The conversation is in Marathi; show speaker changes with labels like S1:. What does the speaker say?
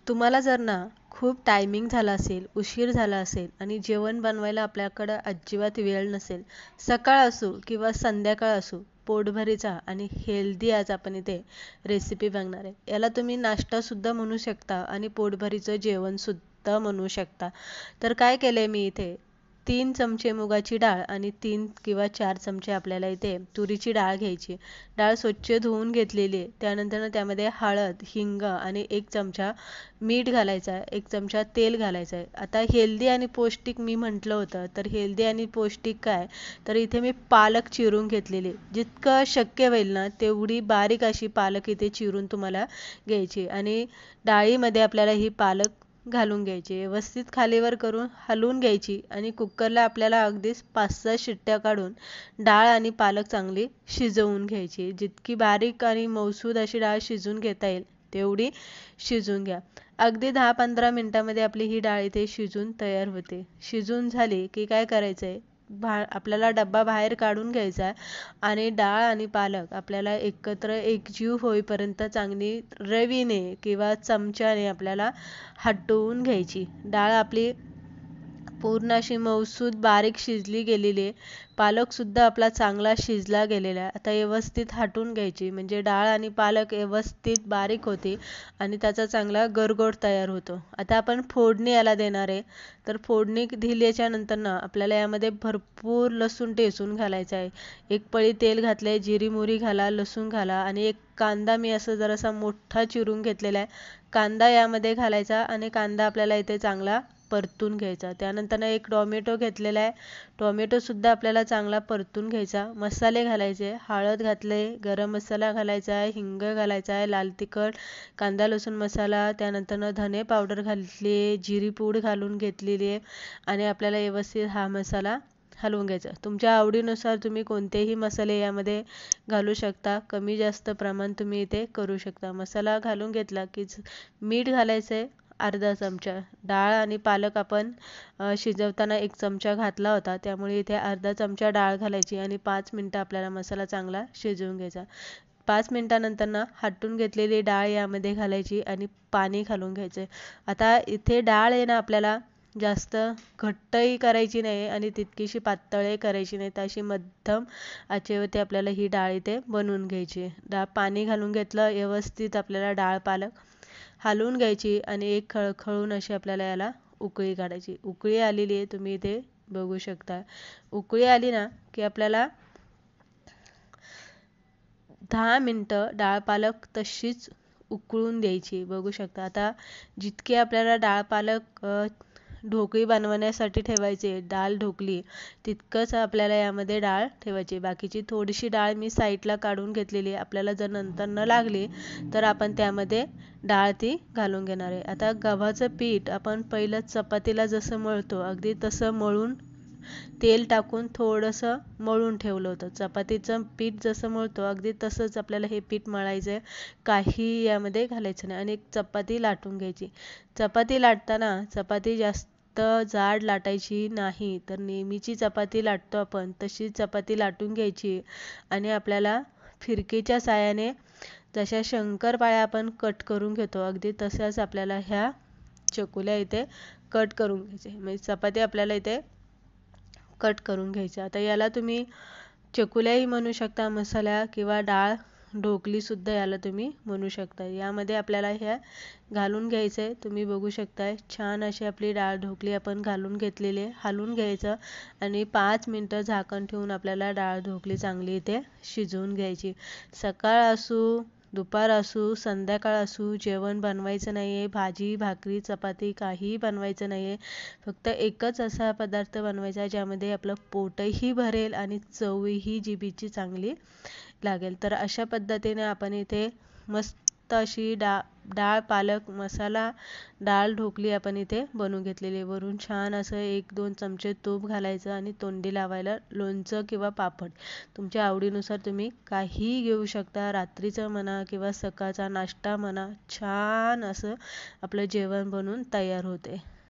S1: तुम्हाला जर ना खूप टायमिंग झाला असेल, उशीर झाला असेल आणि जेवण बनवायला आपल्याकडं अजिबात वेळ नसेल, सकाळ असो किंवा संध्याकाळ असो, पोटभरीचा आणि हेल्दी आज आपण इथे रेसिपी बघणार आहे. याला तुम्ही नाश्तासुद्धा म्हणू शकता आणि पोटभरीचं जेवणसुद्धा म्हणू शकता. तर काय केलंय मी इथे 3 चमचे मुगाची डाळ आणि 3 किंवा 4 चमचे आपल्याला इथे तुरीची डाळ घ्यायची. डाळ स्वच्छ धुवून घेतलेली आहे. त्यानंतर त्यामध्ये हळद, हिंग आणि 1 चमचा मीठ घालायचं आहे, 1 चमचा तेल घालायचं आहे. आता हेल्दी आणि पौष्टिक मी म्हटलं होतं, तर हेल्दी आणि पौष्टिक काय, तर इथे मी पालक चिरून घेतलेली. जितकं शक्य होईल ना तेवढी बारीक अशी पालक इथे चिरून तुम्हाला घ्यायची आणि डाळीमध्ये आपल्याला ही पालक घालून घ्यायची. व्यवस्थित खालीवर करून हलवून घ्यायची आणि कुकरला आपल्याला अगदीच 5-6 शिट्ट्या काढून डाळ आणि पालक चांगली शिजवून घ्यायची. जितकी बारीक आणि मऊसूद अशी डाळ शिजवून घेता येईल तेवढी शिजवून घ्या. अगदी 10-15 मिनिटांमध्ये आपली ही डाळ इथे शिजून तयार होते. शिजून झाली की काय करायचं आहे, आपल्याला डब्बा बाहेर काढून घ्यायचा आहे आणि डाळ आणि पालक आपल्याला एकत्र एकजीव होईपर्यंत चांगली रवीने किंवा चमच्याने आपल्याला हटवून घ्यायची. डाळ आपली पूर्ण अशी मऊसूद बारीक शिजली गेलेली आहे. पालकसुद्धा आपला चांगला शिजला गेलेला आहे. आता व्यवस्थित हटवून घ्यायची, म्हणजे डाळ आणि पालक व्यवस्थित बारीक होते आणि त्याचा चांगला गरगोट तयार होतो. आता आपण फोडणी याला देणार आहे. तर फोडणी दिल्याच्या नंतर ना आपल्याला यामध्ये भरपूर लसूण ठेचून घालायचा आहे. 1 पळी तेल घातले, जिरी मोहरी घाला, लसूण घाला आणि एक कांदा मी असं जरासा मोठा चिरून घेतलेला आहे. कांदा यामध्ये घालायचा आणि कांदा आपल्याला इथे चांगला परतून घ्यायचा. त्यानंतर एक टोमॅटो घेतलेला आहे. टोमॅटोसुद्धा आपल्याला चांगला परतून घ्यायचा. मसाले घालायचे, हळद घातले, गरम मसाला घालायचा आहे, हिंग घालायचा आहे, लाल तिखट, कांदा लसूण मसाला, त्यानंतर धने पावडर घातली आहे, जिरी पूड घालून घेतलेली आहे आणि आपल्याला व्यवस्थित हा मसाला हलवून घ्यायचा. तुमच्या आवडीनुसार तुम्ही कोणतेही मसाले यामध्ये घालू शकता. कमी जास्त प्रमाण तुम्ही इथे करू शकता. मसाला घालून घेतला की मीठ घालायचं आहे अर्धा चमचा. डाळ आणि पालक आपण शिजवताना 1 चमचा घातला होता, त्यामुळे इथे अर्धा चमचा डाळ घालायची आणि 5 मिनिटं आपल्याला मसाला चांगला शिजवून घ्यायचा. 5 मिनिटानंतर ना हटून घेतलेली डाळ यामध्ये घालायची आणि पाणी घालून घ्यायचं. आता इथे डाळ आहे ना आपल्याला जास्त घट्टही करायची नाही आणि तितकीशी पातळही करायची नाही, तर अशी मध्यम आचेवरती आपल्याला ही डाळ इथे बनवून घ्यायची. पाणी घालून घेतलं, व्यवस्थित आपल्याला डाळ पालक हलवून घ्यायची आणि एक खळखळून अशी आपल्याला याला उकळी काढायची. उकळी आलेली आहे, तुम्ही इथे बघू शकता. उकळी आली ना की आपल्याला 10 मिनिटं डाळ पालक तशीच उकळून द्यायची. बघू शकता. आता जितके आपल्याला डाळ पालक ढोकळी बनवण्यासाठी ठेवायचे, डाळ ढोकली, तितकंच आपल्याला यामध्ये डाळ ठेवायची. बाकीची थोडीशी डाळ मी साईडला काढून घेतलेली आहे. आपल्याला जर नंतर न लागली तर आपण त्यामध्ये डाळ ती घालून घेणार आहे. आता गव्हाचं पीठ आपण पहिलं चपातीला जसं मळतो अगदी तसं मळून तेल टाकून थोडंसं मळून ठेवलं होतं. चपातीचं पीठ जसं मळतो अगदी तसंच आपल्याला हे पीठ मळायचं आहे. काही यामध्ये घालायचं नाही आणि एक चपाती लाटून घ्यायची. चपाती लाटताना चपाती जास्त जाड लाटायची नाही, तर नेहमीची चपाती लाटतो आपण तशी चपाती लाटून घ्यायची आणि आपल्याला फिरकीच्या साहाय्याने जशा शंकरपाळ्या आपण कट करून घेतो अगदी तशाच आपल्याला ह्या चकुल्या इथे कट करून घ्यायचे. म्हणजे चपाती आपल्याला इथे कट करून घ्यायच्या. आता याला तुम्ही चकुल्याही म्हणू शकता, मसाला किंवा डाळ ढोकलीसुद्धा याला तुम्ही म्हणू शकता. यामध्ये आपल्याला ह्या घालून घ्यायचं आहे. तुम्ही बघू शकताय छान अशी आपली डाळ ढोकली आपण घालून घेतलेली आहे. हलवून घ्यायचं आणि 5 मिनिटं झाकण ठेवून आपल्याला डाळ ढोकली चांगली इथे शिजवून घ्यायची. सकाळ असू, दुपार असू, संध्याकाळ असू, जेवण बनवायचं नाही आहे. भाजी, भाकरी, चपाती काहीही बनवायचं नाही आहे. फक्त एकच असा पदार्थ बनवायचा ज्यामध्ये आपलं पोटही भरेल आणि चवही जिभेची चांगली लागेल. तर अशा पद्धतीने आपण इथे मस्त अशी डाळ पालक मसाला डाळ ढोकली आपण इथे बनवून घेतलेली. वरून छान असं 1-2 चमचे तूप घालायचं आणि तोंडी लावायला लोणचं किंवा पापड तुमच्या आवडीनुसार तुम्ही काहीही घेऊ शकता. रात्रीचं म्हणा किंवा सकाळचा नाश्ता म्हणा, छान असं आपलं जेवण बनवून तयार होते.